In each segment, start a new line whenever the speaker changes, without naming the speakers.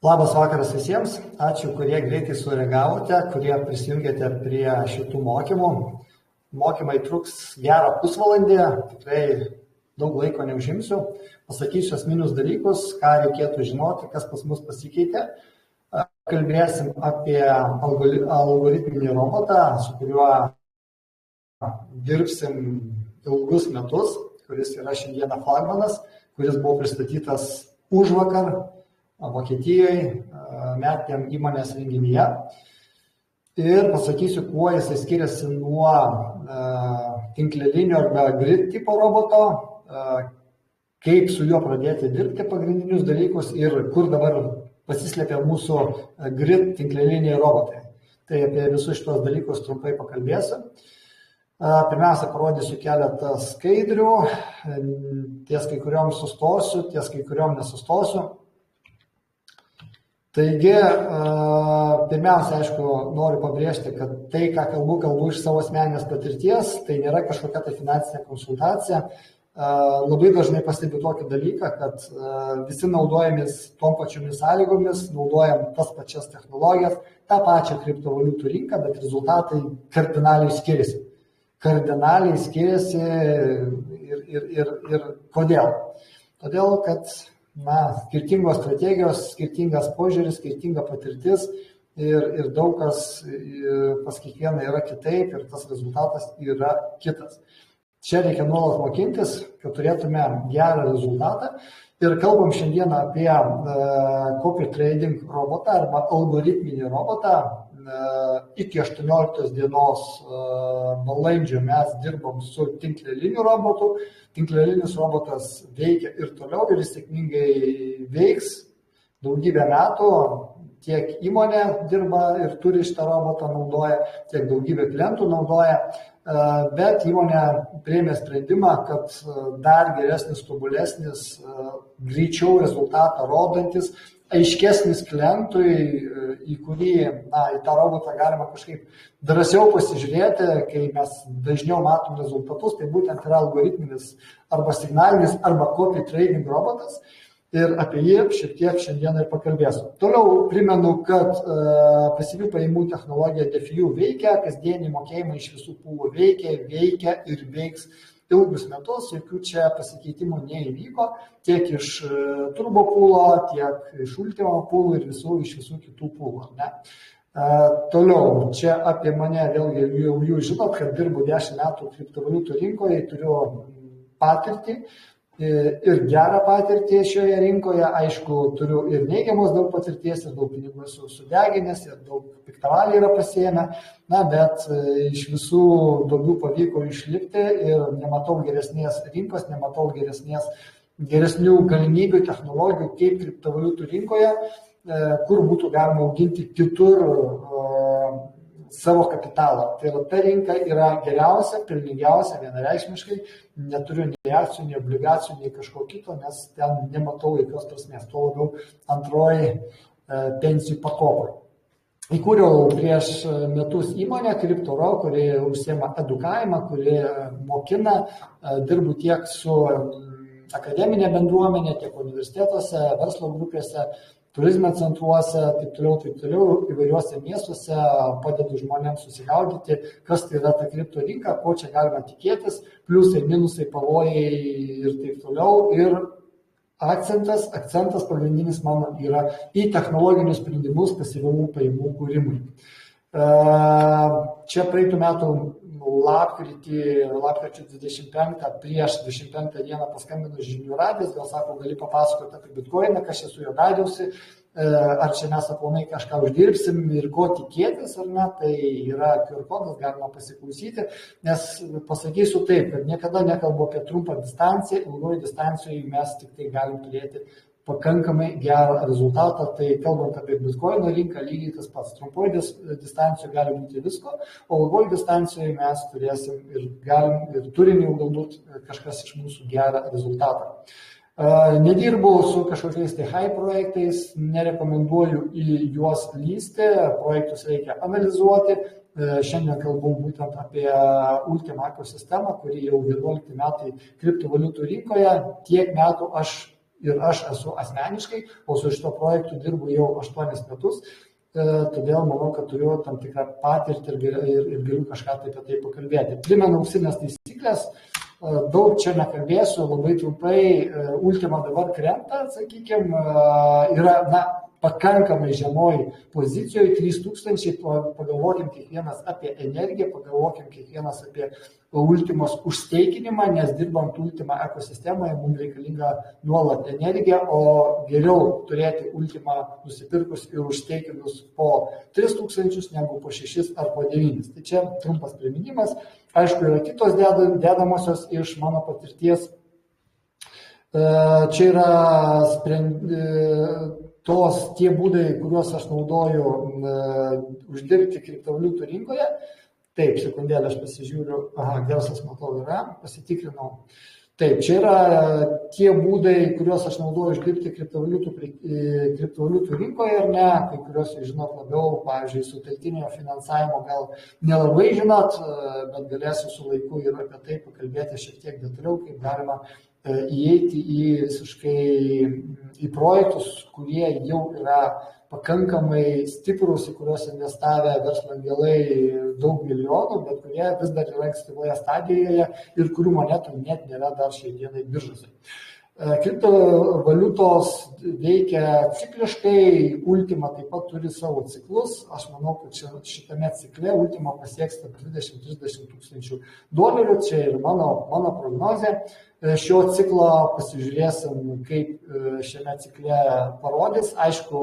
Labas vakaras visiems. Ačiū, kurie greitai sureagavote, kurie prisijungėte prie šitų mokymų. Mokymai truks gerą pusvalandį, tikrai daug laiko neužimsiu. Pasakysiu esminius dalykus, ką reikėtų žinoti, kas pas mus pasikeitė. Kalbėsim apie algoritminį robotą, su kuriuo dirbsim ilgus metus, kuris yra šiandieną flagmanas, kuris buvo pristatytas užvakar Vokietijoje metiniam įmonės renginyje. Ir pasakysiu, kuo jisai skiriasi nuo tinklelinio arba grid tipo roboto, kaip su juo pradėti dirbti pagrindinius dalykus ir kur dabar pasislėpia mūsų grid tinkleliniai robotai. Tai apie visus šitos dalykus trumpai pakalbėsiu. Pirmiausia, parodysiu keletą skaidrių, ties kai kuriuom sustosiu, ties kai kuriuom nesustosiu. Taigi, pirmiausia, aišku, noriu pabrėžti, kad tai, ką kalbu iš savo asmeninės patirties, tai nėra kažkokia tai finansinė konsultacija. Labai dažnai pastebiu tokį dalyką, kad visi naudojamės tom pačiomis sąlygomis, naudojam tas pačias technologijas, tą pačią kriptovaliutų rinką, bet rezultatai kardinaliai skiriasi. Kardinaliai skiriasi ir kodėl? Todėl, kad skirtingos strategijos, skirtingas požiūris, skirtinga patirtis ir daug kas pas kiekvieną yra kitaip ir tas rezultatas yra kitas. Čia reikia nuolat mokintis, kad turėtume gerą rezultatą ir kalbam šiandieną apie copy trading robotą arba algoritminį robotą. Iki 18 dienos balandžio mes dirbom su tinkleliniu robotu. Tinklelinis robotas veikia ir toliau ir jis sėkmingai veiks daugybę metų. Tiek įmonė dirba ir turi šitą robotą naudoja, tiek daugybė klientų naudoja. Bet įmonė priėmė sprendimą, kad dar geresnis, tobulesnis, greičiau rezultatą rodantis, aiškesnis klientui, į kurį, į tą robotą galima kažkaip drąsiau pasižiūrėti, kai mes dažniau matom rezultatus, tai būtent yra algoritminis arba signalinis arba copy trading robotas. Ir apie jį šiek tiek šiandieną ir pakalbėsiu. Toliau primenu, kad pasyvių pajamų technologija DeFi veikia, kasdieniai mokėjimai iš visų pūlų veikia ir veiks ilgus metus, jokių čia pasikeitimų neįvyko, tiek iš turbo pūlo, tiek iš ultimo pūlų ir iš visų kitų pūlų. Toliau, čia apie mane vėlgi jau jūs žinot, kad dirbu 10 metų kriptovaliutų rinkoje, turiu patirtį. Ir gerą patirtį šioje rinkoje, aišku, turiu ir neigiamos daug patirties, ir daug pinigų esu sudeginęs, ir daug piktavalių yra pasiėmę, bet iš visų duobių pavyko išlipti ir nematau geresnės rinkos, nematau geresnių galimybių, technologijų kaip kriptovaliutų rinkoje, kur būtų galima auginti kitur savo kapitalą. Tai ta rinka yra geriausia, pelningiausia, vienareikšmiškai, neturiu nei akcijų, nei obligacijų, nei kažko kito, nes ten nematau jokios prasmės, tuo labiau antroji pensijų pakopai. Įkūriau prieš metus įmonę CryptoRo, kuri užsiema edukavimą, kuri mokina, dirbu tiek su akademinė bendruomenė, tiek universitetuose, verslo grupėse, turizmo centruose, taip toliau, įvairiuose miestuose, padedu žmonėms susigaudyti, kas tai yra ta kripto rinka, ko čia galima tikėtis, pliusai, minusai, pavojai ir taip toliau. Ir akcentas pagrindinis mano yra į technologinius sprendimus pasyvių pajamų kūrimui. Čia praeitų metų lapkričio 25, prieš 25 dieną paskambino žinių radijas, gal sako, gali papasakoti apie bitkoiną, kas čia su juo gadiausi, ar čia mes aplamai kažką uždirbsim ir ko tikėtis, ar ne, tai yra QR kodas, galima pasiklausyti, nes pasakysiu taip, kad niekada nekalbu apie trumpą distanciją, ilgoji distancijoje mes tik tai galim turėti pakankamai gerą rezultatą, tai kalbant apie bitkoino rinką, lygiai tas pats. Trumpoji distancijoje gali būti visko, o ilgoji distancijoje mes turėsim ir galim ir turim jau galbūt kažkas iš mūsų gerą rezultatą. Nedirbu su kažkokiais tai high projektais, nerekomenduoju į juos lysti, projektus reikia analizuoti. Šiandien kalbu būtent apie Ultima ekosistemą, kuri jau 11 metai kriptovaliutų rinkoje, tiek metų aš ir aš esu asmeniškai, o su šito projektu dirbu jau 8 metus. Todėl manau, kad turiu tam tikrą patirtį ir galiu kažką apie tai pakalbėti. Primenu auksinės taisyklės, daug čia nekalbėsiu, labai trumpai. Ultima dabar krenta, sakykime, yra pakankamai žemoj pozicijoje, 3000, pagalvokim kiekvienas apie energiją, pagalvokim kiekvienas apie Ultimos užsteikinimą, nes dirbant Ultima ekosistemoje mums reikalinga nuolat energija, o geriau turėti Ultimą nusipirkus ir užsteikinus po 3000 negu po 6 ar po 9. Tai čia trumpas priminimas. Aišku, yra kitos dedamosios iš mano patirties. Čia yra tie būdai, kuriuos aš naudoju uždirbti kriptovaliutų rinkoje. Taip, sekundėlę aš pasižiūriu, garsas matau yra, pasitikrinau. Taip, čia yra tie būdai, kuriuos aš naudoju uždirbti kriptovaliutų rinkoje ar ne, kai kuriuos jūs žinot labiau, pavyzdžiui, sutelktinio finansavimo gal nelabai žinot, bet galėsiu su laiku ir apie tai pakalbėti šiek tiek detaliau, kaip galima įeiti į projektus, kurie jau yra pakankamai stiprus, į kuriuos investavę verslo angelai daug milijonų, bet kurie vis dar yra ankstyvoje stadijoje ir kurių monetų net nėra dar šiai dienai biržose. Kriptovaliutos veikia cikliškai, Ultima taip pat turi savo ciklus. Aš manau, kad šitame cikle Ultima pasieks $20-30 tūkstančių. Čia ir mano prognozė. Šio ciklo pasižiūrėsim, kaip šiame cikle parodys. Aišku,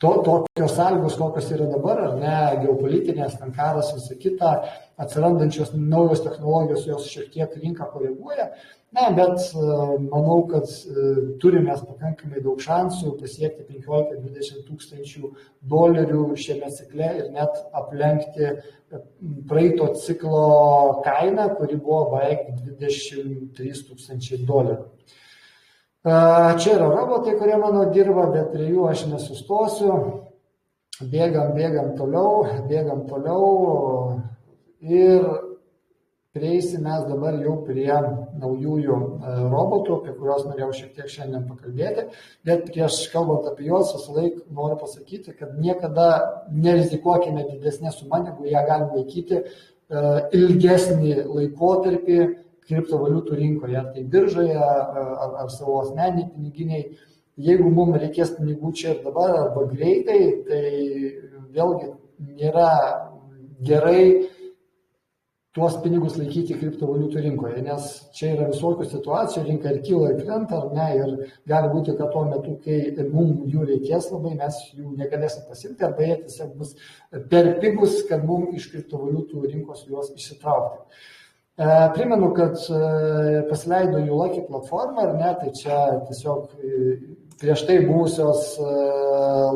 tokios sąlygos, kokios yra dabar, ar ne, geopolitinės, karas, visa kita, atsirandančios naujos technologijos, jos šiek tiek rinką koreguoja. Bet manau, kad turime pakankamai daug šansų pasiekti $15-20 tūkstančių šiame cikle ir net aplenkti praeito ciklo kainą, kuri buvo beveik $23 tūkstančiai. Čia yra robotai, kurie mano dirba, bet prie jų aš nesustosiu. Bėgam toliau ir prieisime dabar jau prie naujųjų robotų, apie kuriuos norėjau šiek tiek šiandien pakalbėti, bet prieš kalbant apie juos visą laiką noriu pasakyti, kad niekada nerizikuokime didesnė suma, negu ją galim laikyti ilgesnį laikotarpį kriptovaliutų rinkoje, ar tai biržoje, ar savo asmeniniai piniginiai. Jeigu mums reikės pinigų čia ir dabar arba greitai, tai vėlgi nėra gerai tuos pinigus laikyti kriptovaliutų rinkoje, nes čia yra visokių situacijų, rinka ir kyla ir krenta, ar ne, ir gali būti, kad tuo metu, kai mums jų reikės labai, mes jų negalėsim pasimti, arba jie tiesiog bus per pigus, kad mums iš kriptovaliutų rinkos juos išsitraukti. Primenu, kad pasileido YouLucky platformą, ar ne, tai čia tiesiog prieš tai buvusios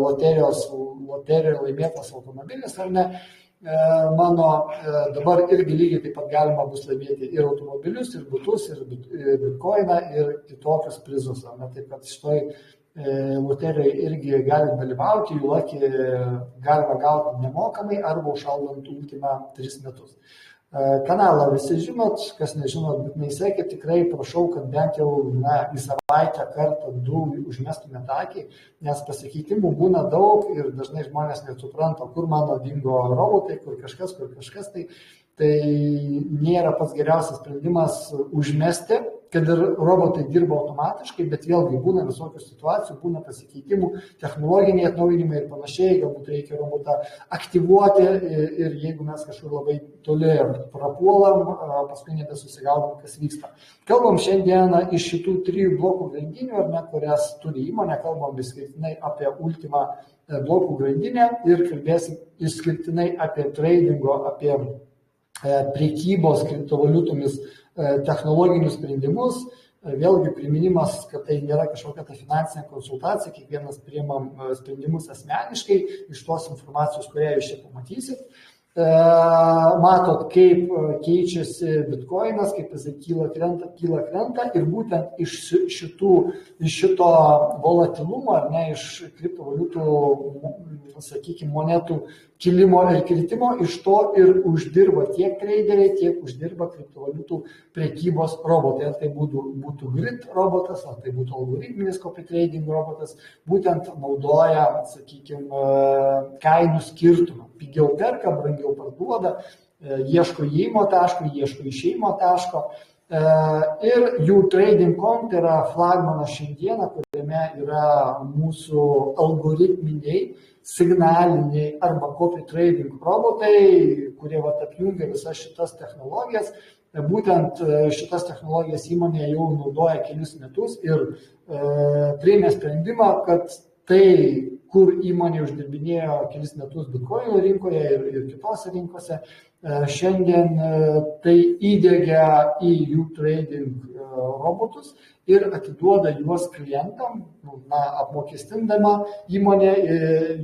loterijoje laimėtas automobilis, ar ne, mano dabar irgi lygiai taip pat galima bus laimėti ir automobilius, ir butus, ir bitcoiną, ir kitokius prizus. Taip kad šitoj loterijoje irgi galite dalyvauti, YouLucky galima gauti nemokamai arba užšaldant Ultimą 3 metus. Kanalą visi žinot, kas nežinot, būtinai sekit, tikrai prašau, kad bent jau į savaitę kartą 2 užmestumėte akį, nes pasikeitimų būna daug ir dažnai žmonės nesupranta, kur mano dingo robotai, kur kažkas, tai nėra pats geriausias sprendimas užmesti, kad ir robotai dirba automatiškai, bet vėlgi būna visokių situacijų, būna pasikeitimų, technologiniai atnaujinimai ir panašiai, galbūt reikia robotą aktyvuoti ir jeigu mes kažkur labai toli prapuolam, paskui nebesusigaudom, kas vyksta. Kalbam šiandieną iš šitų 3 blokų grandinių, ar ne, kurias turi įmonė, kalbam išskirtinai apie Ultimą blokų grandinę ir kalbėsim išskirtinai apie tradingo, apie prekybos kriptovaliutomis technologinius sprendimus. Vėlgi priminimas, kad tai nėra kažkokia finansinė konsultacija, kiekvienas priimam sprendimus asmeniškai iš tos informacijos, kurią jūs čia pamatysit. Matot, kaip keičiasi bitcoinas, kaip jisai kyla krenta ir būtent iš šito volatilumo, ar ne, iš kriptovaliutų, sakykime, monetų kilimo ir kritimo, iš to ir uždirba tiek traderiai, tiek uždirba kriptovaliutų prekybos robotai. Ar tai būtų grid robotas, ar tai būtų algoritminis copy trading robotas, būtent naudoja, sakykime, kainų skirtumą. Pigiau perka, brangiau parduoda, ieško įėjimo taško, ieško išėjimo taško. Ir U-Trading.com tai yra flagmanas šiandieną, kuriame yra mūsų algoritminiai, signaliniai arba copy trading robotai, kurie apjungia visas šitas technologijas. Būtent šitas technologijas įmonė jau naudoja kelius metus ir priėmė sprendimą, kad tai, kur įmonė uždirbinėjo kelis metus Bitcoin rinkoje ir kitose rinkose, šiandien tai įdiegia į U-Trading robotus ir atiduoda juos klientam, apmokestindama įmonė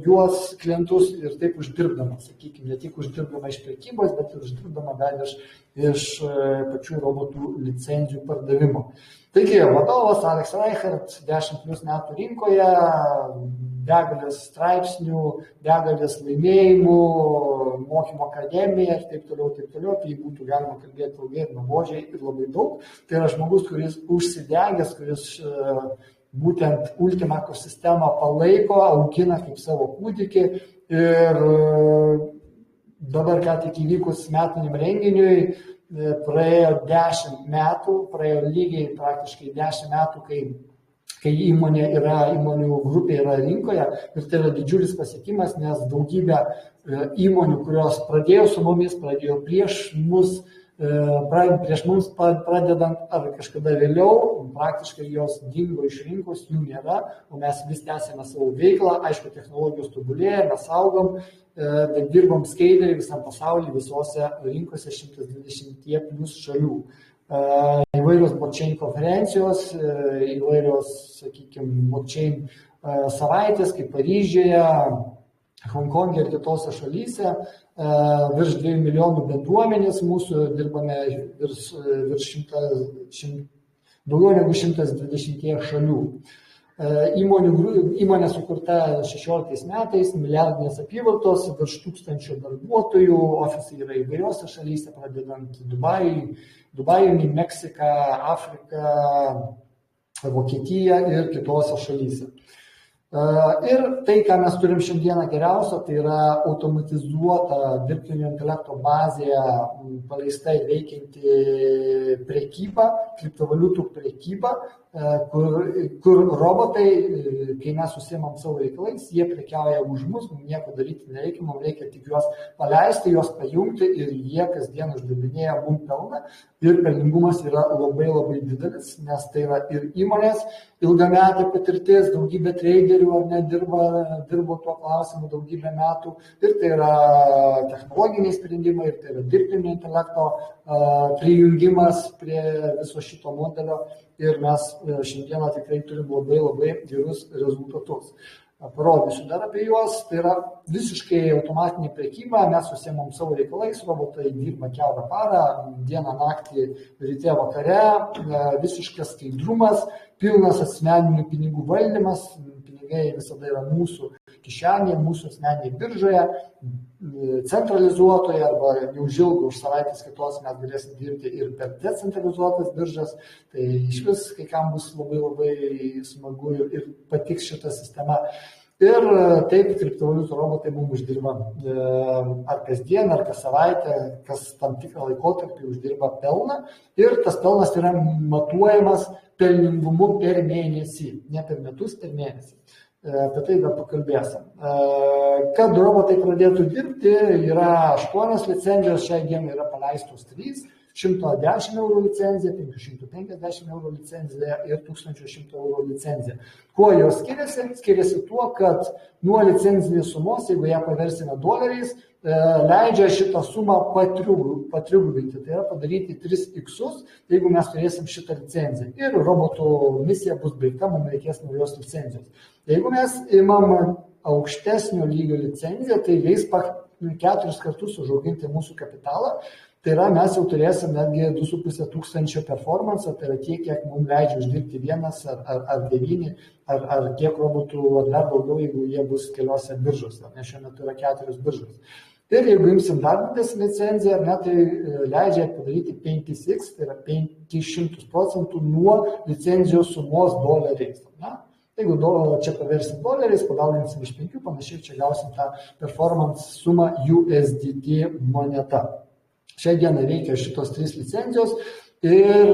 juos klientus ir taip uždirbdama, sakykime, ne tik uždirbdama iš prekybos, bet ir uždirbdama dar iš pačių robotų licenzijų pardavimo. Taigi, vadovas Alex Reichert 10+ metų rinkoje, begalės straipsnių, begalės laimėjimų, mokymo akademija ir taip toliau, apie jį būtų galima kalbėti ilgai ir nuobodžiai ir labai daug. Tai yra žmogus, kuris užsidegęs, kuris būtent Ultima ekosistemą palaiko, augina kaip savo kūdikį ir dabar ką tik įvykus metiniam renginiui, praėjo 10 metų, praėjo lygiai praktiškai 10 metų, kai įmonių grupė yra rinkoje ir tai yra didžiulis pasiekimas, nes daugybė įmonių, kurios pradėjo su mumis, pradėjo prieš mums pradedant ar kažkada vėliau, praktiškai jos dingo iš rinkos, jų nėra, o mes vis tęsėme savo veiklą, aišku, technologijos tobulėja, mes augom, bet dirbam skaidriai visam pasaulyje, visose rinkose 120+ šalių. Įvairios blockchain konferencijos, įvairios, sakykime, blockchain savaitės, kaip Paryžiuje, Honkongė ir kitose šalyse, virš 2 milijonų bendruomenės mūsų, dirbame daugiau negu 120 šalių. Įmonė sukurta 16 metais, milijardinės apyvartos, virš 1000 darbuotojų, ofisai yra įvairiose šalyse, pradedant Dubajumi, Meksika, Afrika, Vokietija ir kitose šalyse. Ir tai, ką mes turim šiandieną geriausio, tai yra automatizuota dirbtinio intelekto bazėje paleista ir veikianti prekyba, kriptovaliutų prekyba, kur robotai, kai mes užsiimam savo reikalais, jie prekiauja už mus, mums nieko daryti nereikia, mums reikia tik juos paleisti, juos pajungti ir jie kasdien uždirbinėja mums pelną ir pelningumas yra labai labai didelis, nes tai yra ir įmonės ilgametė patirtis, daugybė traderių ar ne dirbo tuo klausimu daugybę metų ir tai yra technologiniai sprendimai ir tai yra dirbtinio intelekto prijungimas prie viso šito modelio ir mes šiandieną tikrai turim labai labai gerus rezultatus. Parodysiu dar apie juos, tai yra visiškai automatinė prekyba, mes užsiimam savo reikalais, robotai dirba kiaurą parą, dieną, naktį, ryte, vakare, visiškas skaidrumas, pilnas asmeninių pinigų valdymas, pinigai visada yra mūsų kišenėje, mūsų asmeninėje biržoje, centralizuotoje arba neužilgo už savaitės kitos mes galėsim dirbti ir per decentralizuotas biržas, tai iš vis kai kam bus labai labai smagu ir patiks šita sistema. Ir taip kriptovaliutų robotai mums uždirba ar kasdien, ar kas savaitę, kas tam tikrą laikotarpį uždirba pelną ir tas pelnas yra matuojamas pelningumu per mėnesį, ne per metus, per mėnesį. Apie tai dar pakalbėsim. Kad robotai pradėtų dirbti, yra 8 licenzijos, šiai dienai yra paleistos 3, 110 eurų licenzija, 550 eurų licenzija ir 1100 eurų licenzija. Kuo jos skiriasi? Skiriasi tuo, kad nuo licenzinės sumos, jeigu ją paversime doleriais, leidžia šitą sumą patrigubinti, tai yra padaryti 3x, jeigu mes turėsim šitą licenciją. Ir robotų misija bus baigta, mums reikės naujos licencijos. Jeigu mes imam aukštesnio lygio licenciją, tai leis 4 kartus užauginti mūsų kapitalą. Tai yra, mes jau turėsim netgi 2,5 tūkstančio performance, tai yra tiek, kiek mums leidžia uždirbti vienas ar 9, ar kiek robotų, ar dar daugiau, jeigu jie bus keliose biržose, nes šiuo metu yra 4 biržos. Ir jeigu imsim dar didesnį licenciją, tai leidžia padaryti 5x, tai yra 500% nuo licencijos sumos doleriais. Jeigu čia paversim doleriais, padauginsim iš 5, panašiai čia gausim tą performance sumą USDT moneta. Šią dieną veikia šitos 3 licencijos ir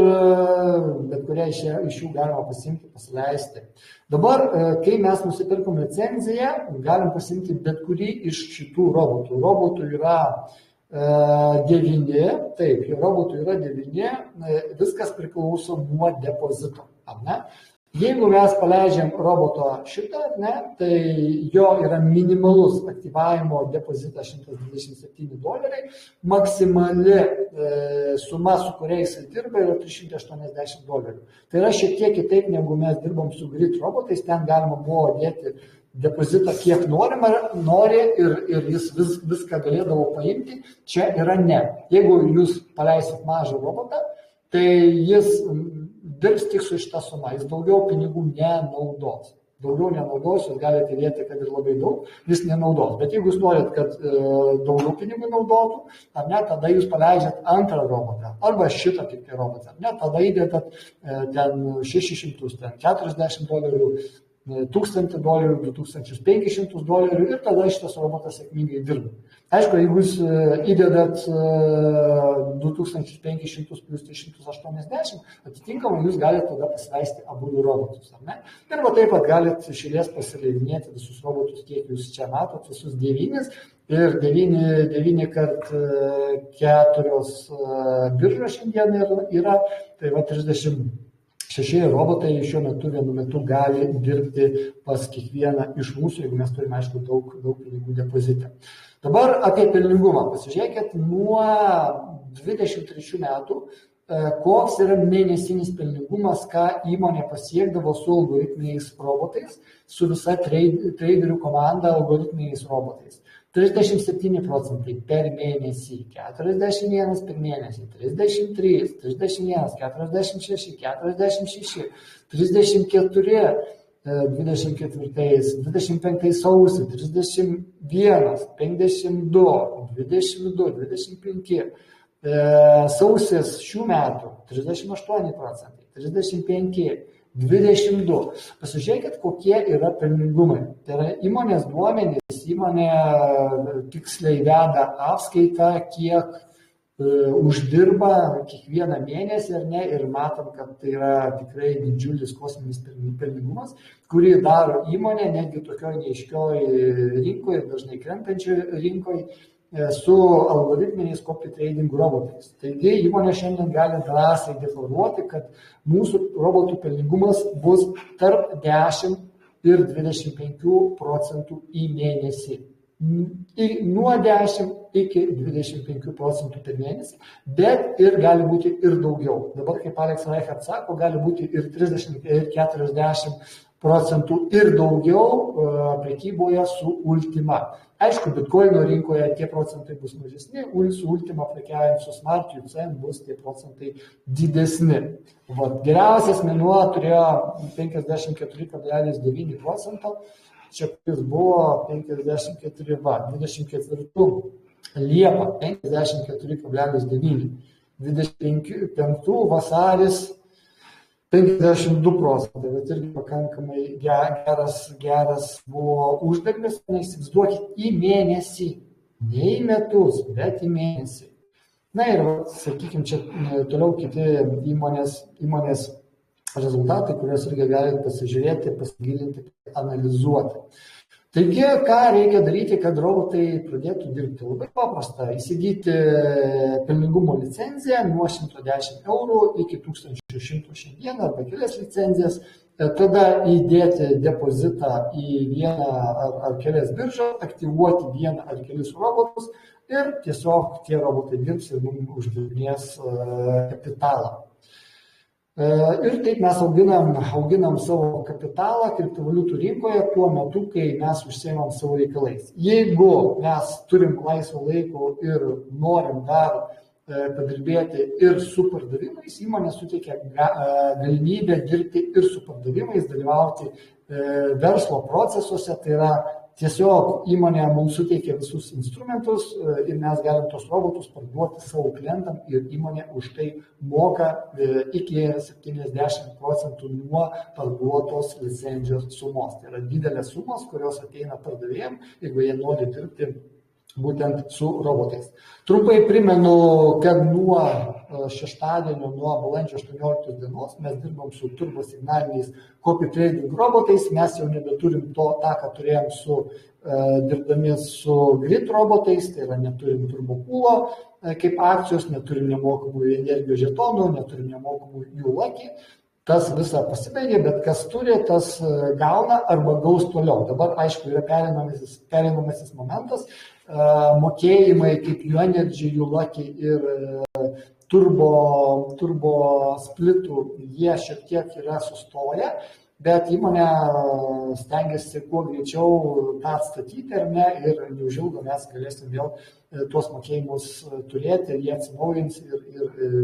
bet kurią iš jų galima pasimti, pasileisti. Dabar, kai mes nusipirkom licenciją, galim pasimti bet kurį iš šitų robotų. Robotų yra 9, taip, robotų yra 9, viskas priklauso nuo depozito. Jeigu mes paleidžiam roboto šitą, tai jo yra minimalus aktyvavimo depozitas $127, maksimali suma, su kuria jis dirba, yra $380. Tai yra šiek tiek kitaip, negu mes dirbam su Grid robotais, ten galima buvo dėti depozitą kiek nori ir jis viską galėdavo paimti, čia yra ne. Jeigu jūs paleisit mažą robotą, tai jis dirbs tik su šitą sumą, jis daugiau pinigų nenaudos. Daugiau nenaudos, jūs galite dėti, kad ir labai daug, jis nenaudos. Bet jeigu jūs norit, kad daugiau pinigų naudotų, tada jūs paleidžiat antrą robotą, arba šitą tik robotą, tada įdėtat ten $600, $40, $1,000, $2,500 ir tada šitas robotas sėkmingai dirba. Aišku, jeigu jūs įdedat 2,500 plus 380, atitinkamai jūs galite tada pasileisti abu robotus. Ir taip pat galite iš eilės pasileidinėti visus robotus, kiek jūs čia matot, visus 9. Ir 9 kart 4 biržos šiandien yra, tai va 36 robotai šiuo metu vienu metu gali dirbti pas kiekvieną iš mūsų, jeigu mes turime, aišku, daug pinigų depozite. Dabar apie pelningumą. Pasižiūrėkit, nuo 23 metų, koks yra mėnesinis pelningumas, ką įmonė pasiekdavo su algoritminiais robotais, su visa traderių komanda algoritminiais robotais. 37% per mėnesį, 41 per mėnesį, 33, 31, 46, 46, 34, 24, 25 sausį, 31, 52, 22, 25, sausis šių metų 38%, 35, 22. Pasižiūrėkit, kokie yra pelningumai. Tai yra įmonės duomenys, įmonė tiksliai veda apskaitą, kiek uždirba kiekvieną mėnesį ar ne, ir matom, kad tai yra tikrai didžiulis kosminis pelningumas, kurį daro įmonė, netgi tokioj neaiškioj rinkoje, dažnai krentančioje rinkoje, su algoritminiais copy trading robotais. Taigi įmonė šiandien gali drąsiai deklaruoti, kad mūsų robotų pelningumas bus tarp 10 ir 25% į mėnesį. Nuo 10 iki 25% per mėnesį, bet ir gali būti ir daugiau. Dabar, kaip Alex Reichert sako, gali būti ir 30 ir 40% ir daugiau prekyboje su Ultima. Aišku, bitkoino rinkoje tie procentai bus mažesni, su Ultima prekiaujant su Smart UCN bus tie procentai didesni. Geriausias mėnuo turėjo 54,9%, čia kuris buvo 54, 24 Liepa 54,9, 25 vasaris 52%, bet irgi pakankamai geras buvo uždarbis, neįsivaizduokit, į mėnesį, ne į metus, bet į mėnesį. Na ir, sakykime, čia toliau kiti įmonės rezultatai, kuriuos irgi galite pasižiūrėti, pasigilinti, analizuoti. Taigi, ką reikia daryti, kad robotai pradėtų dirbti? Labai paprasta, įsigyti pelningumo licenciją nuo 110 eurų iki 1100 šiandieną arba kelias licencijas, tada įdėti depozitą į vieną ar kelias biržas, aktyvuoti vieną ar kelis robotus ir tiesiog tie robotai dirbs ir mums uždirbinės kapitalą. Ir taip mes auginam savo kapitalą kriptovaliutų rinkoje tuo metu, kai mes užsiimam savo reikalais. Jeigu mes turim laisvo laiko ir norim dar padirbėti ir su pardavimais, įmonė suteikia galimybę dirbti ir su pardavimais, dalyvauti verslo procesuose, tai yra tiesiog įmonė mums suteikia visus instrumentus ir mes galim tos robotus parduoti savo klientam ir įmonė už tai moka iki 70% nuo parduotos licencijos sumos. Tai yra didelės sumos, kurios ateina pardavėjim, jeigu jie nori dirbti būtent su robotais. Trumpai primenu, kad nuo šeštadienio, nuo balandžio 18 dienos mes dirbam su turbosignaliniais copy trading robotais, mes jau nebeturim tą, ką turėjom dirbdami su grid robotais, tai yra neturim turbopūlo kaip akcijos, neturim nemokamų energijos žetonų, neturim nemokamų jų lakį. Tas visą pasibaigė, bet kas turi, tas gauna arba gaus toliau. Dabar, aišku, yra pereinamasis momentas, mokėjimai kaip Uenergy, Lucky ir turbo splitų, jie šiek tiek yra sustoję, bet įmonė stengiasi kuo greičiau tą atstatyti ar ne, ir neužilgo mes galėsim vėl tuos mokėjimus turėti, jie atsinaujins ir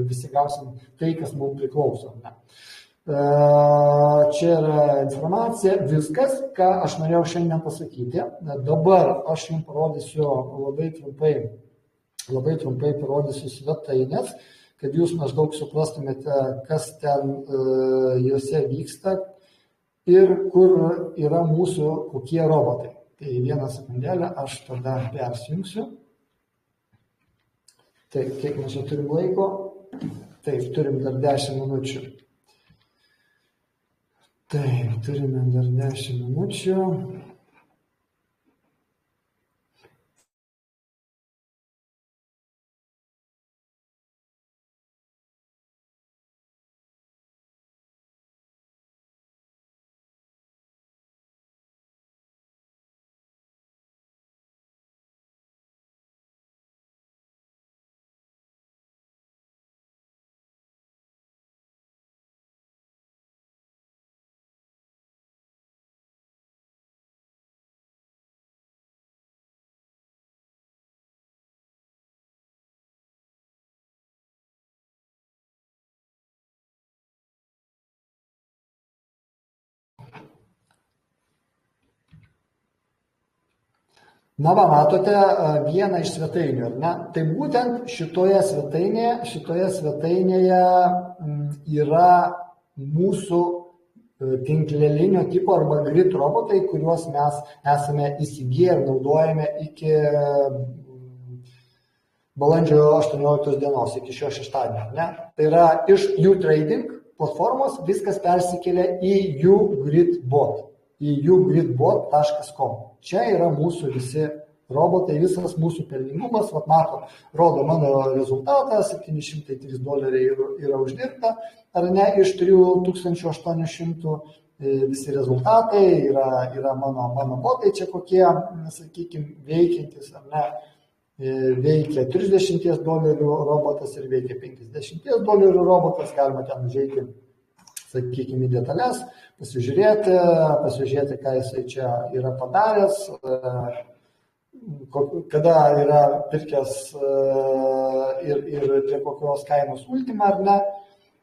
visi gausim tai, kas mums priklauso. Ne. Čia yra informacija, viskas, ką aš norėjau šiandien pasakyti. Dabar aš jums parodysiu labai trumpai parodysiu svetainės, kad jūs maždaug suprastumėte, kas ten juose vyksta ir kur yra mūsų kokie robotai. Tai vieną sekundėlę aš tada persijungsiu. Taip, kiek mes čia turim laiko? Taip, turim dar 10 minučių. Taip, turime dar 10 minučių. Na, va, matote vieną iš svetainių, ar ne? Tai būtent šitoje svetainėje yra mūsų tinklelinio tipo arba grid robotai, kuriuos mes esame įsigiję ir naudojame iki balandžio 18 dienos, iki šio šeštadienio. Ne? Tai yra iš U-Trading platformos viskas persikėlė į U-Gridbot. Į ugridbot.com. Čia yra mūsų visi robotai, visas mūsų pelningumas, vat mato, rodo mano rezultatą, $703 yra uždirbta, ar ne, iš 3800 visi rezultatai, yra mano botai čia kokie, sakykime, veikiantis, ar ne, veikia $30 robotas ir veikia $50 robotas, galima ten užeiti, sakykime, į detalės, pasižiūrėti, ką jisai čia yra padaręs, kada yra pirkęs ir prie kokios kainos ultima ar ne.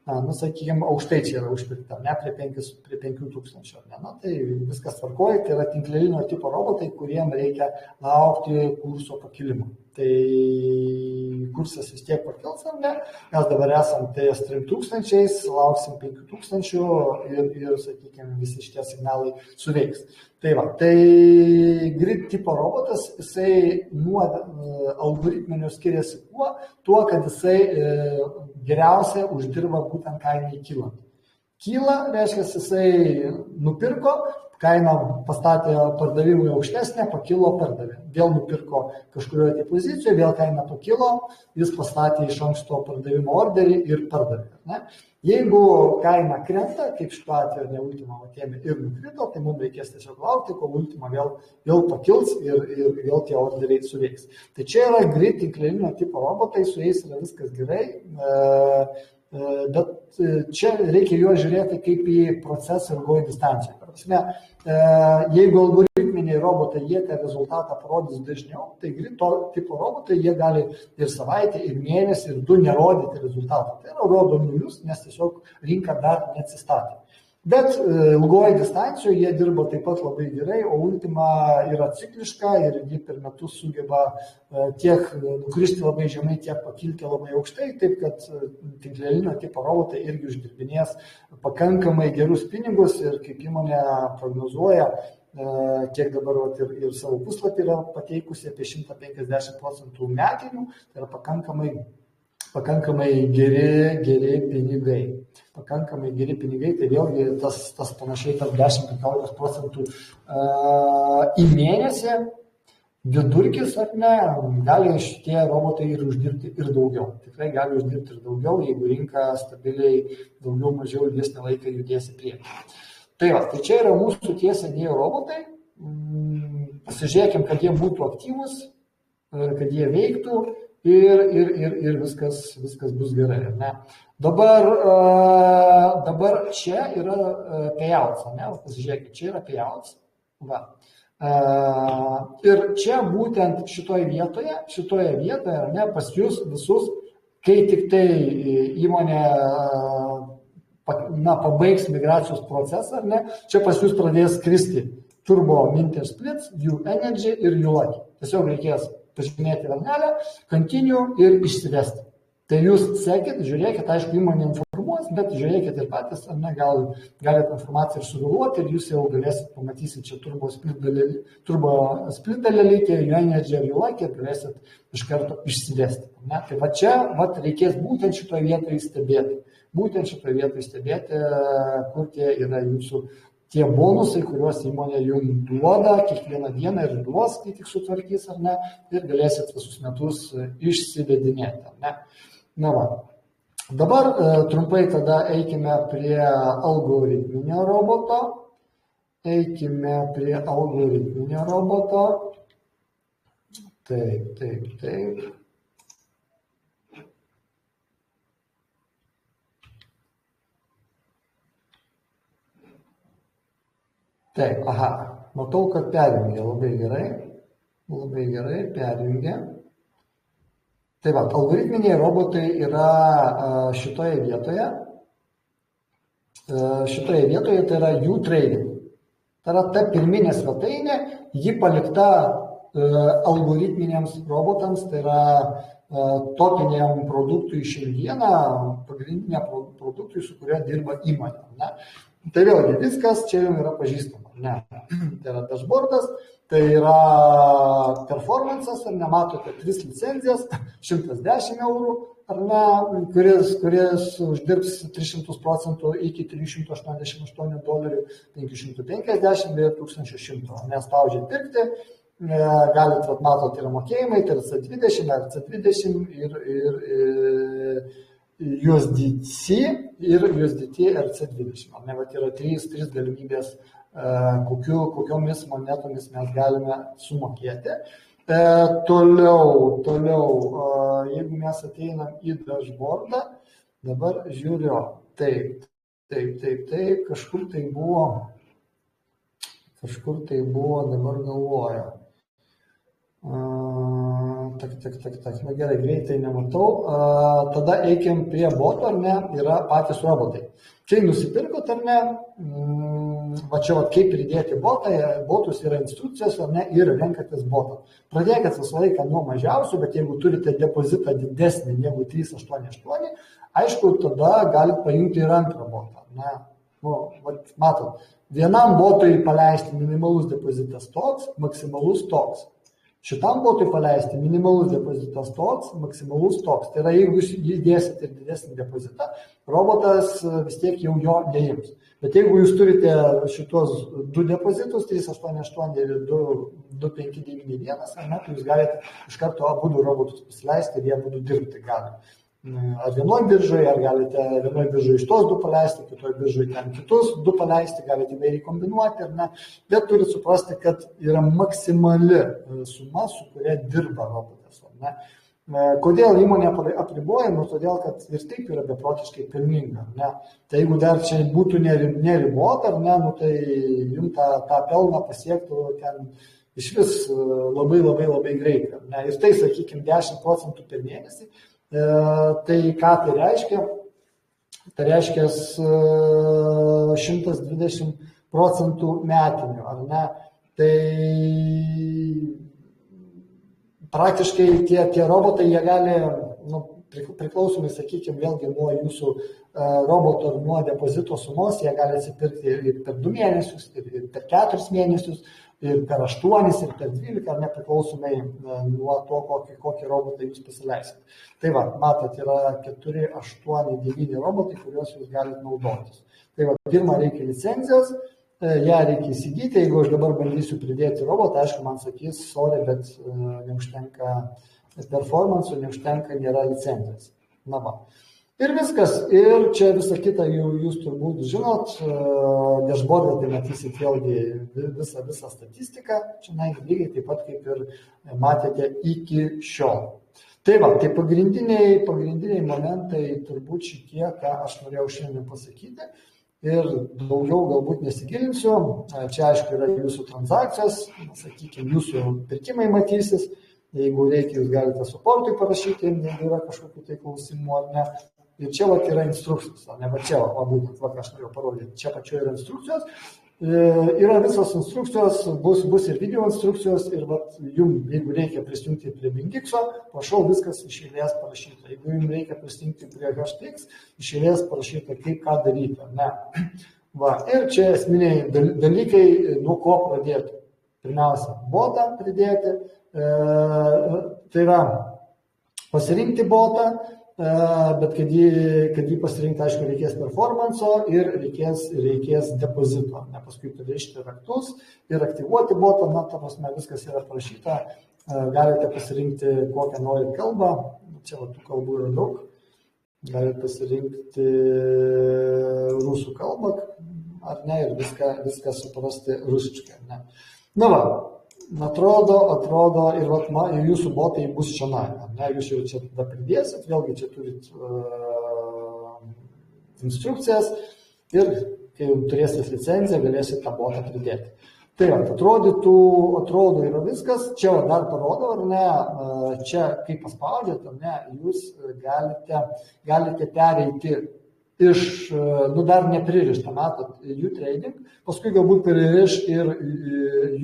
Sakykime, aukštai čia yra užpirkta, ne, prie 5000, ar ne. Na, tai viskas tvarkoja, tai yra tinklelinio tipo robotai, kuriem reikia laukti kurso pakilimo. Tai kursas vis tiek pakils, ar ne, mes dabar esam ties 3000, lauksim 5000 ir sakykime, visi šitie signalai suveiks. Tai va, tai grid tipo robotas, jisai nuo algoritminio skiriasi tuo, kad jisai geriausia uždirba būtent kainai kylant. Kyla, reiškia, jisai nupirko, kaina pastatė pardavimui aukštesnė, pakilo, pardavė. Vėl nupirko kažkurioje tai pozicijoje, vėl kaina pakilo, jis pastatė iš anksto pardavimo orderį ir pardavė. Ne? Jeigu kaina krenta, kaip šituo atveju ne ultima atėmė ir nukrito, tai mums reikės tiesiog laukti, kol ultima vėl pakils ir vėl tie orderiai suveiks. Tai čia yra grid tinklelinio tipo robotai, su jais yra viskas gerai, bet čia reikia juos žiūrėti kaip į procesą ilgoje distancijoje. Per Prasme, jeigu algoritminiai robotai jie tą rezultatą parodys dažniau, tai grito tipo robotai jie gali ir savaitę, ir mėnesį, ir 2 nerodyti rezultatą. Tai yra rodo nulius, nes tiesiog rinka dar neatsistatė. Bet ilgoji distancijoje jie dirba taip pat labai gerai, o Ultima yra cikliška ir ji per metus sugeba tiek nukristi labai žemai, tiek pakilti labai aukštai, taip kad tinklelinio tipo robotai irgi uždirbinės pakankamai gerus pinigus ir kaip įmonė prognozuoja, kiek dabar ir savo puslapį yra pateikusi apie 150% metinių, tai yra pakankamai geri pinigai. Pakankamai geri pinigai, tai vėlgi tas panašiai tarp 10-15% į mėnesį vidurkis, ar ne, gali šitie robotai ir uždirbti ir daugiau. Tikrai gali uždirbti ir daugiau, jeigu rinka stabiliai daugiau mažiau ilgesnį laiką judės į priekį. Tai čia yra mūsų tie senieji robotai. Pasižiūrėkim, kad jie būtų aktyvūs, kad jie veiktų ir viskas bus gerai, ar ne? Dabar čia yra payouts, ne? Pasižiūrėkit, čia yra payouts. Va. Ir čia būtent šitoje vietoje, ne, pas jūs visus, kai tik tai įmonė pabaigs migracijos procesą, ne, čia pas jūs pradės kristi Turbo Minter Splits, View Energy ir Lucky. Tiesiog reikės pažymėti varnelę, continue ir išsivesti. Tai jūs sekit, žiūrėkit, aišku, įmonė informuos, bet žiūrėkit ir patys, ne, galite informaciją ir suvėluoti ir jūs jau galėsit, pamatysit čia Turbo Split dalelytė, View Energy ir Lucky ir galėsit iš karto išsivesti. Ne? Tai va čia reikės būtent šitoje vietoje stebėti. Kur tie yra jūsų tie bonusai, kuriuos įmonė jums duoda kiekvieną dieną ir duos, kai tik sutvarkys, ar ne, ir galėsit visus metus išsivedinėti, ar ne. Na va. Dabar trumpai tada eikime prie algoritminio roboto. Taip. Taip, matau, kad perjungė labai gerai, perjungė. Tai va, algoritminiai robotai yra šitoje vietoje tai yra jų trading. Tai yra ta pirminė svetainė, ji palikta algoritminiams robotams, tai yra topiniam produktui šiandieną, pagrindinė produktui, su kuria dirba įmonė. Ne? Tai vėlgi viskas čia jums yra pažįstama. Ne. Tai yra dashboardas, tai yra performances, ar ne, matote 3 licenzijas, 110 eurų, ar ne, kuris uždirbs 300% iki $388, 550 ir 1100. Nespaudžiat pirkti, galit, matot, yra mokėjimai, tai RC20, RC20 ir USDC ir USDT RC20. Ne, yra 3 galimybės, kokiomis monetomis mes galime sumokėti. Toliau, jeigu mes ateinam į dashboardą, dabar žiūriu, taip, kažkur tai buvo, dabar galvoju. Na gerai, greitai nematau. Tada eikim prie boto, ar ne, yra patys robotai. Kai nusipirkot, ar ne, va čia kaip pridėti botą, botus yra instrukcijos, ar ne, ir renkatės botą. Pradėkit visą laiką nuo mažiausių, bet jeigu turite depozitą didesnį negu 388, aišku, tada galite paimti ir antrą botą. Ne? Matot, vienam botui paleisti minimalus depozitas toks, maksimalus toks. Šitam botui paleisti minimalus depozitas toks, maksimalus toks. Tai yra, jeigu jūs įdėsite ir didesnį depozitą, robotas vis tiek jau jo neims. Bet jeigu jūs turite šitos 2 depozitus, 388 ir 2591, tai jūs galite iš karto abu robotus pasileisti ir jie abu dirbti gali. Ar vienoj biržoje, ar galite vienoj biržoje iš tos 2 paleisti, kitoj biržoje ten kitus 2 paleisti, galite įvairiai kombinuoti, ar ne. Bet turite suprasti, kad yra maksimali suma, su kuria dirba robotas. Ar ne. Kodėl įmonė apriboja? Todėl, kad ir taip yra beprotiškai pelninga. Ne? Tai jeigu dar čia būtų neribota, tai jums tą pelną pasiektų ten iš vis labai greitai. Ne? Ir tai, sakykime, 10% per mėnesį. Tai ką tai reiškia? Tai reiškia 120% metinių, ar ne? Tai praktiškai tie robotai, jie gali, priklausomai, sakykime, vėlgi nuo jūsų roboto ir nuo depozito sumos, jie gali atsipirkti ir per 2 mėnesius, ir per 4 mėnesius, ir per 8, ir per 12, ar nepriklausomai nuo to, kokį robotą jūs pasileisit. Tai va, matot, yra 4, 8, 9 robotai, kuriuos jūs galite naudotis. Tai va, pirmą reikia licenzijos, ją reikia įsigyti, jeigu aš dabar bandysiu pridėti robotą, aišku, man sakys, sorry, bet neužtenka performansų, neužtenka, nėra licenzijos. Na va. Ir viskas. Ir čia visą kitą jūs turbūt žinot, dashboard'e tai matysit vėlgi visą statistiką, čia lygiai taip pat kaip ir matėte iki šiol. Tai va, tai pagrindiniai momentai turbūt šitie, ką aš norėjau šiandien pasakyti. Ir daugiau galbūt nesigilinsiu. Čia aišku yra jūsų transakcijos, sakykime, jūsų pirkimai matysis. Jeigu reikia, jūs galite supportui parašyti, jeigu yra kažkokių tai klausimų ar ne. Ir čia va yra instrukcijos, ar ne, va čia, būtent, va, aš norėjau parodyti, čia pačioje yra instrukcijos. Yra visos instrukcijos, bus ir video instrukcijos ir va, jums, jeigu reikia prisijungti prie Bingixo, prašau, viskas iš eilės parašyta. Jeigu jums reikia prisijungti prie HTX, iš eilės parašyta, kaip ką daryti, ar ne. Va, ir čia esminiai dalykai, nuo ko pradėti. Pirmiausia, botą pridėti, tai yra pasirinkti botą, bet kad jį pasirinkti, aišku, reikės performanso ir reikės depozito. Ne, paskui pririšti raktus ir aktyvuoti botą, ta prasme, viskas yra parašyta, galite pasirinkti kokią norit kalbą, čia va, tų kalbų yra daug, galite pasirinkti rusų kalbą, ar ne, ir viską suprasti rusiškai, ar ne. Na va. Atrodo ir jūsų botai bus čionai, ne, jūs jau čia tada pridėsit, vėlgi čia turit instrukcijas ir kai turėsit licenciją, galėsit tą botą pridėti. Tai atrodo yra viskas, čia dar parodo, ar ne, čia kai paspaudėt, ar ne, jūs galite pereiti iš, dar nepririštą, matot, U-Trading, paskui galbūt pririš ir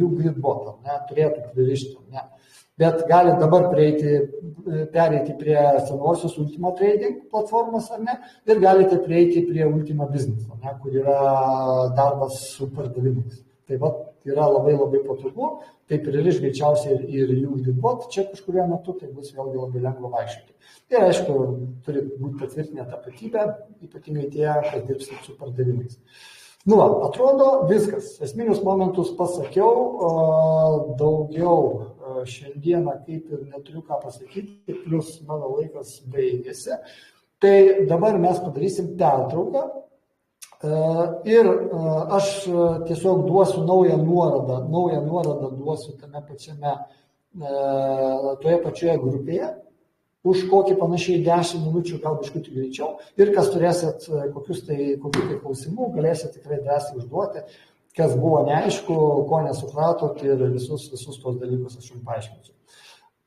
U-Gridbot, ne, turėtų pririšti, ne. Bet gali dabar pereiti prie senosios Ultima Trading platformos, ar ne, ir galite prieiti prie Ultima Business, ne, kur yra darbas su pardavimais. Tai va, yra labai patogu, tai pririš greičiausiai ir U-Gridbot, čia kažkurio metu tai bus vėlgi labai lengva vaikščioti. Ir aišku, turi būti patvirtinę tapatybę, ypatingai tie, kas dirbsit su pardavimais. Atrodo viskas. Esminius momentus pasakiau, daugiau šiandieną kaip ir neturiu ką pasakyti, plus mano laikas baigėsi. Tai dabar mes padarysim pertrauką ir aš tiesiog duosiu naują nuorodą duosiu tame pačiame, toje pačioje grupėje. Už kokį panašiai 10 minučių, gal biškutį greičiau. Ir kas turėsit kokių tai klausimų, galėsit tikrai drąsiai užduoti, kas buvo neaišku, ko nesupratot ir visus tos dalykus aš jums paaiškinsiu.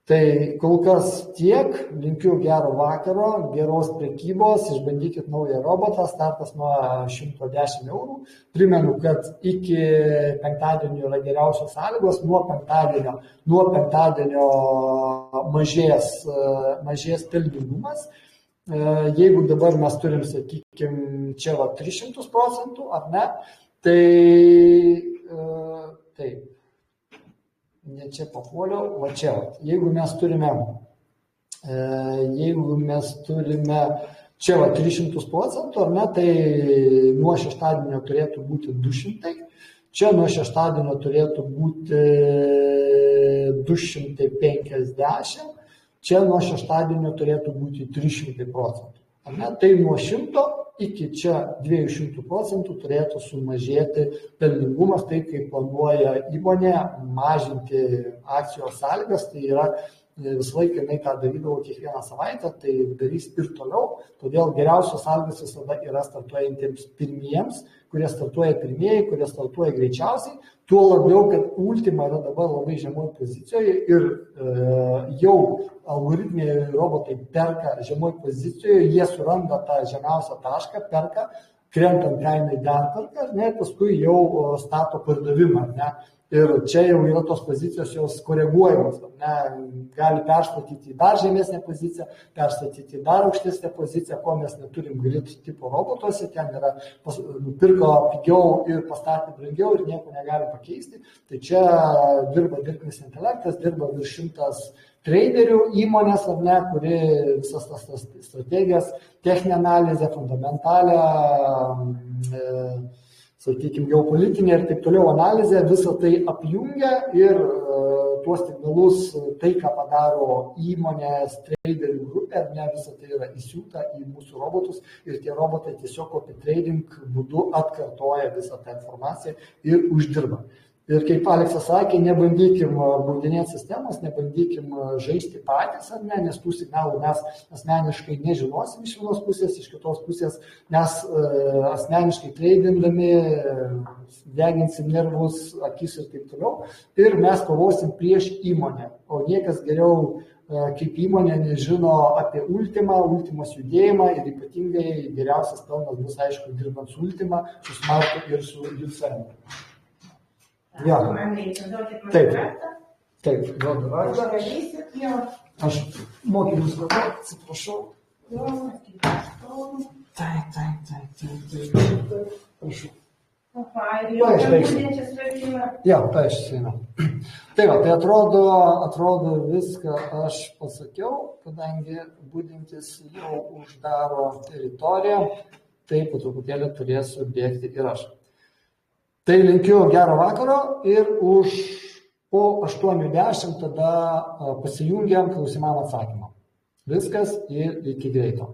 Tai kol kas tiek, linkiu gero vakaro, geros prekybos, išbandykit naują robotą, startas nuo 110 eurų. Primenu, kad iki penktadienio yra geriausios sąlygos, nuo penktadienio mažės pelningumas. Jeigu dabar mes turim, sakykime, čia 300%, ar ne, tai taip. Ne čia papuoliau, va čia. Jeigu mes turime čia 300%, ar ne, tai nuo šeštadienio turėtų būti 200, čia nuo šeštadienio turėtų būti 250, čia nuo šeštadienio turėtų būti 300%. Ar ne? Tai nuo 100 iki čia 200% turėtų sumažėti pelningumas, tai kaip planuoja įmonė mažinti akcijos sąlygas, tai yra visą laiką jinai tą darydavo kiekvieną savaitę, tai darys ir toliau, todėl geriausios sąlygos visada yra startuojantiems pirmiems, kurie startuoja pirmieji, kurie startuoja greičiausiai, tuo labiau, kad Ultima yra dabar labai žemoje pozicijoje ir jau algoritminiai robotai perka žemoje pozicijoje, jie suranda tą žemiausią tašką, perka, krentant kainai dar perka, ir paskui jau stato pardavimą. Ne? Ir čia jau yra tos pozicijos jos koreguojamos, gali perstatyti į dar žemesnę poziciją, perstatyti į dar aukštesnę poziciją, ko mes neturim grid tipo robotuose, ten yra pirko pigiau ir pastatė brangiau ir nieko negali pakeisti. Tai čia dirba dirbtinis intelektas, dirba virš 100 traderių įmonės, kuri visas tas strategijas, techninę analizę, fundamentalę, sakykime, geopolitinė ir taip toliau analizė, visą tai apjungia ir tuos signalus, tai, ką padaro įmonės, traderių grupė, visą tai yra įsiūta į mūsų robotus ir tie robotai tiesiog copy trading būdu atkartoja visą tą informaciją ir uždirba. Ir kaip Aleksas sakė, nebandykim baudinėti sistemos, nebandykim žaisti patys, nes tų signalų mes asmeniškai nežinosim iš vienos pusės, iš kitos pusės mes asmeniškai tradindami deginsim nervus, akis ir taip toliau. Ir mes kovosim prieš įmonę, o niekas geriau kaip įmonė nežino apie Ultimą, Ultimos judėjimą ir ypatingai geriausias pelnas bus, aišku, dirbant su Ultima, su Smartu ir su UCM. Ja. Taip, duodu vardą. Aš mokymus dabar, atsiprašau. Taip. Prašau. Ja, paaiškina. Tai va, tai atrodo viską aš pasakiau, kadangi budintis jau uždaro teritoriją, tai po truputėlį turėsiu bėgti ir aš. Tai linkiu gero vakaro ir po 8:10 tada pasijungiam klausimam atsakymą. Viskas ir iki greito.